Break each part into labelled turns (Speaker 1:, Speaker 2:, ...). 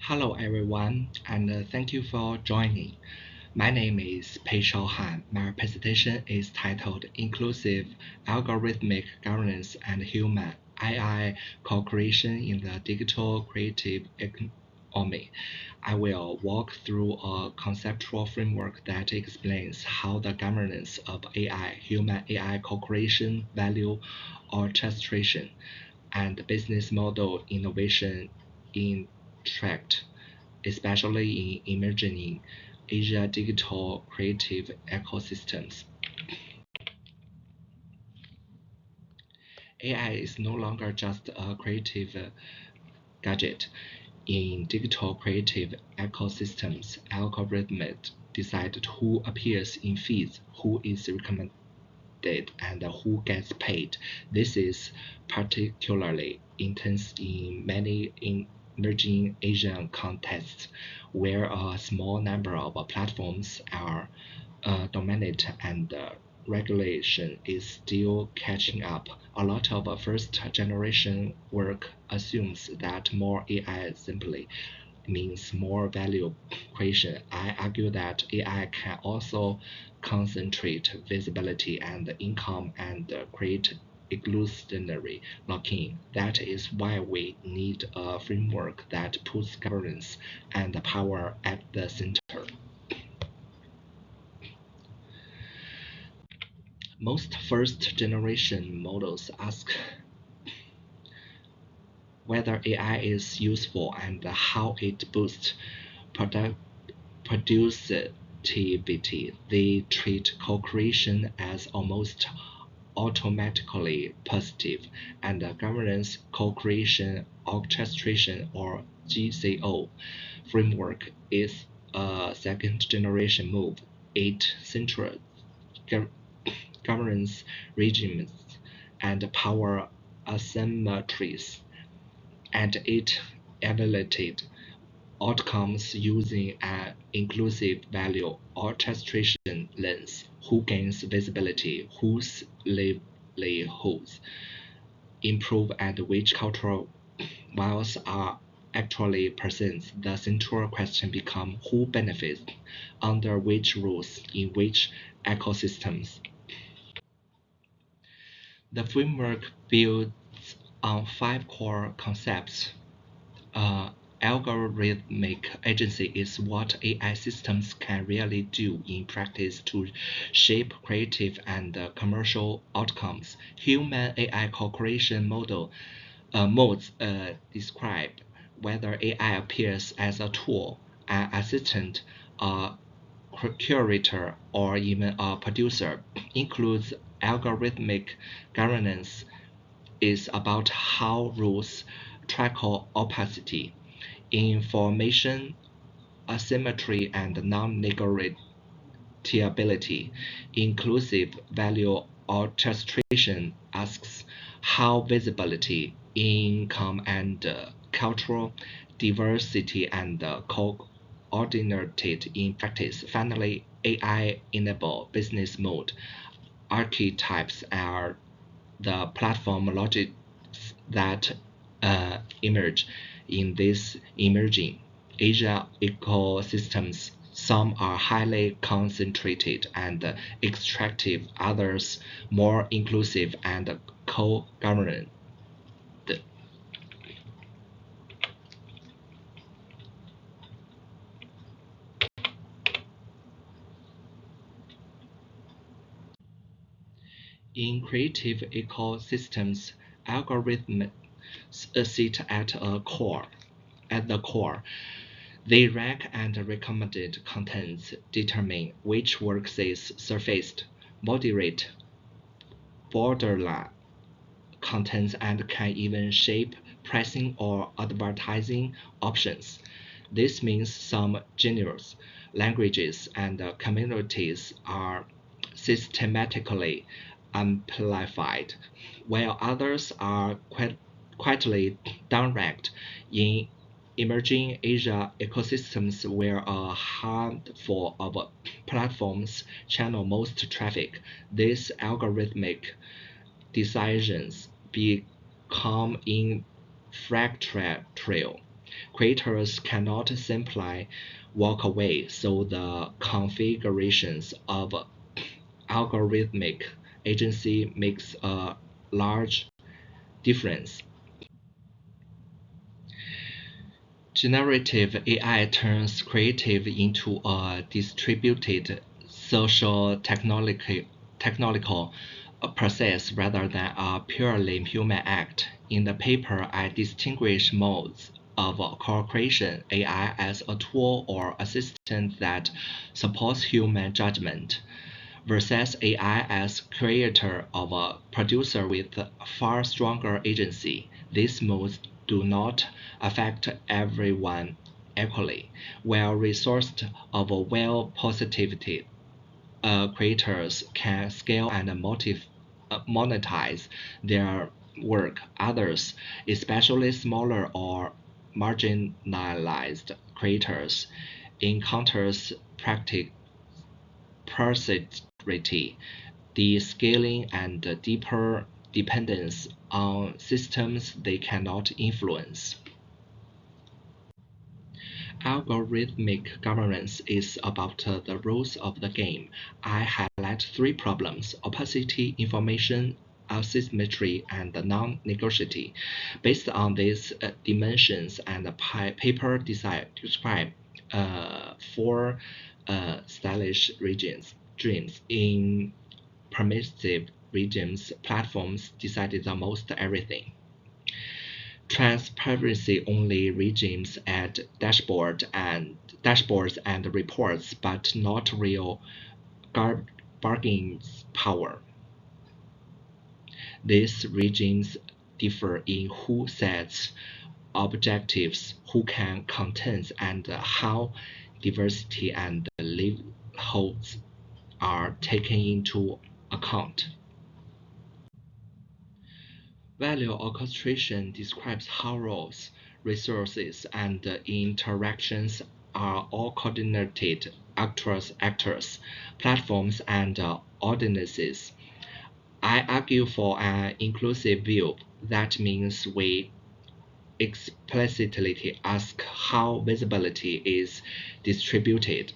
Speaker 1: Hello everyone, and thank you for joining. My name is Pei Shaohan. My presentation is titled Inclusive Algorithmic Governance and Human AI Co-creation in the Digital Creative Economy. I will walk through a conceptual framework that explains how the governance of AI, human AI co-creation, value orchestration, and business model innovation interact, especially in emerging Asia digital creative ecosystems. AI is no longer just a creative gadget. In digital creative ecosystems, algorithms decide who appears in feeds, who is recommended, and who gets paid. This is particularly intense in many emerging Asian contexts, where a small number of platforms are dominant and regulation is still catching up. A lot of first generation work assumes that more AI simply means more value creation. I argue that AI can also concentrate visibility and income and create exclusionary lock-in. That is why we need a framework that puts governance and power at the center. Most first-generation models ask whether AI is useful and how it boosts productivity. They treat co-creation as almost automatically positive, and governance co-creation orchestration or GCO framework is a second-generation move. It centralizes governance regimes and power asymmetries, and it evaluated outcomes using an inclusive value orchestration lens. Who gains visibility, whose livelihoods improve, and which cultural values are actually present. The central question becomes who benefits under which rules in which ecosystems. The framework builds on five core concepts. Algorithmic agency is what AI systems can really do in practice to shape creative and commercial outcomes. Human AI co-creation modes describe whether AI appears as a tool, an assistant, a curator, or even a producer. Includes algorithmic governance is about how rules tackle opacity, information asymmetry, and non-negotiability. Inclusive value orchestration asks how visibility, income, and cultural diversity and coordinated in practice. Finally, AI-enabled business mode archetypes are the platform logics that emerge in these emerging Asia ecosystems. Some are highly concentrated and extractive, others more inclusive and co-governed. In creative ecosystems, algorithms sit at the core. They rank and recommended contents, determine which work is surfaced, moderate borderline contents, and can even shape pricing or advertising options. This means some genres, languages, and communities are systematically amplified, while others are quietly downranked. In emerging Asia ecosystems where a handful of platforms channel most traffic, these algorithmic decisions become infractual. creators cannot simply walk away, so the configurations of algorithmic agency makes a large difference. Generative AI turns creative into a distributed social technological process rather than a purely human act. In the paper, I distinguish modes of co-creation: AI as a tool or assistant that supports human judgment, versus AI as creator of a producer with far stronger agency. These modes do not affect everyone equally. Well-resourced of well-positivity creators can scale and monetize their work. Others, especially smaller or marginalized creators, encounters prosperity, descaling, and deeper dependence on systems they cannot influence. Algorithmic governance is about the rules of the game. I highlight three problems: opacity, information asymmetry, and non-negotiability. Based on these dimensions, and the paper describe four stylish dreams. In permissive regimes, platforms decided the most everything. Transparency-only regimes add dashboards and reports, but not real bargaining power. These regimes differ in who sets objectives, who can contest, and how diversity and livelihoods are taken into account. Value orchestration describes how roles, resources, and interactions are all coordinated actors, platforms, and audiences. I argue for an inclusive view. That means we explicitly ask how visibility is distributed.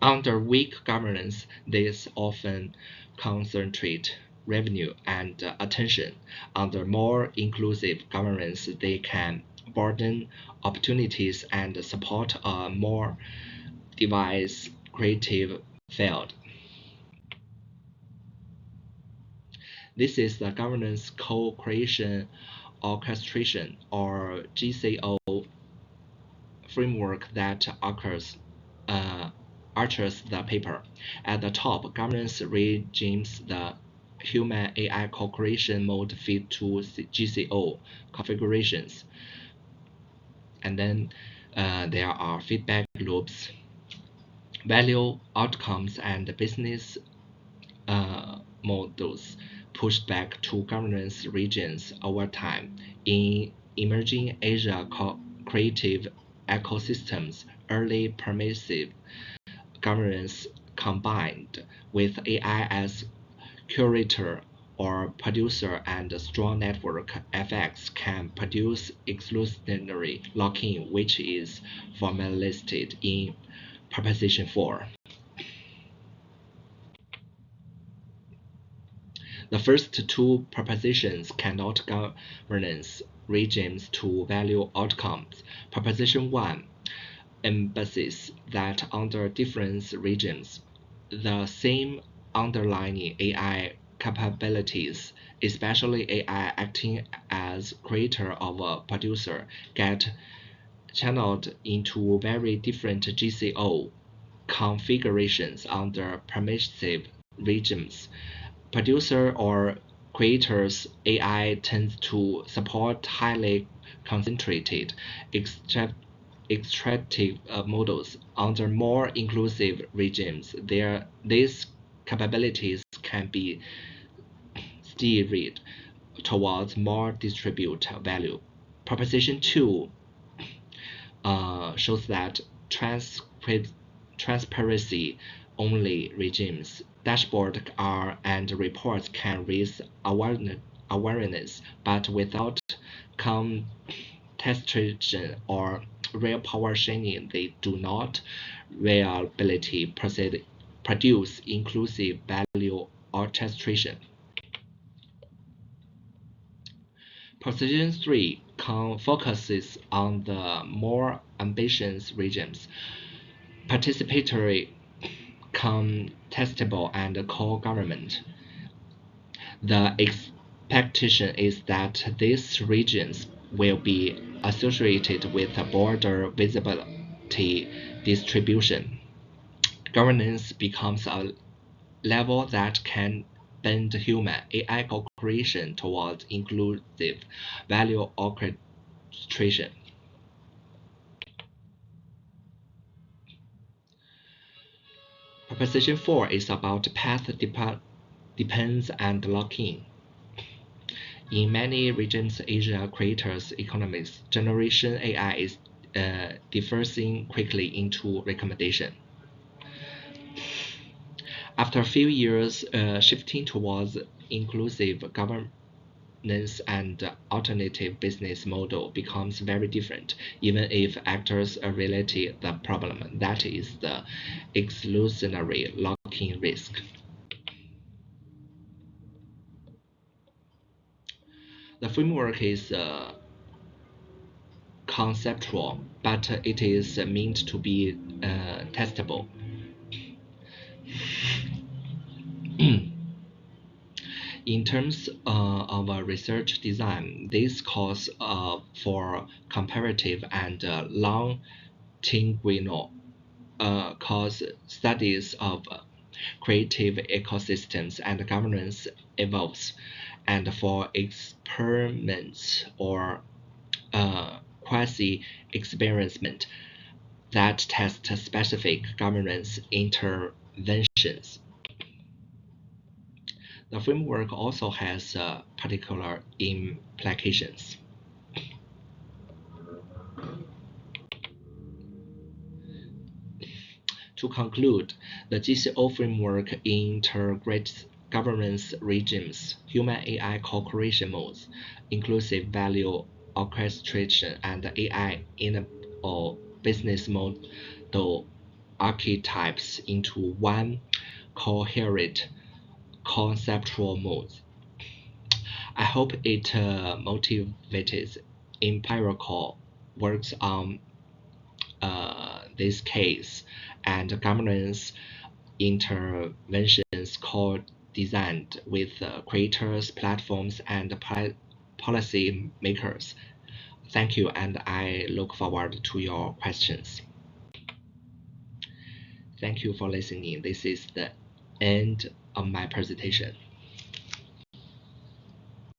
Speaker 1: Under weak governance, this often concentrate revenue and attention. Under more inclusive governance, they can broaden opportunities and support a more diverse creative field. This is the governance co-creation orchestration, or GCO, framework that arches the paper. At the top, governance regimes the human AI co-creation mode fit to GCO configurations. And then there are feedback loops, value outcomes, and business models pushed back to governance regions over time. In emerging Asia creative ecosystems, early permissive governance combined with AI as curator or producer and strong network effects can produce exclusionary lock-in, which is formalisted in Proposition 4. The first two propositions cannot governance regimes to value outcomes. Proposition 1 emphasizes that under different regimes, the same underlying AI capabilities, especially AI acting as creator of a producer, get channeled into very different GCO configurations under permissive regimes. Producer or creators AI tends to support highly concentrated extractive models. Under more inclusive regimes, these capabilities can be steered towards more distributed value. Proposition 2 shows that transparency only regimes, dashboard and reports can raise awareness, but without contextualization orchestration or real power sharing, they do not reliably produce inclusive value orchestration. Position 3 focuses on the more ambitious regimes, participatory, contestable, and co-government. The expectation is that these regions will be associated with a broader visibility distribution. Governance becomes a level that can bend human AI co-creation towards inclusive value orchestration. Proposition 4 is about path depends and lock-in. In many regions, Asia creators economies, generation AI is diffusing quickly into recommendation. After a few years, shifting towards inclusive governance and alternative business model becomes very different, even if actors relate the problem, that is the exclusionary lock-in risk. The framework is conceptual, but it is meant to be testable. In terms of research design, this calls for comparative and longitudinal cause studies of creative ecosystems and governance evolves, and for experiments or quasi-experiment that test specific governance interventions. The framework also has particular implications. To conclude, the GCO framework integrates governance regimes, human AI co-creation modes, inclusive value orchestration, and AI enabled business model archetypes into one coherent conceptual mode. I hope it motivates empirical works on this case and governance interventions co-designed with creators, platforms, and policy makers. Thank you, and I look forward to your questions. Thank you for listening. This is the end of my presentation.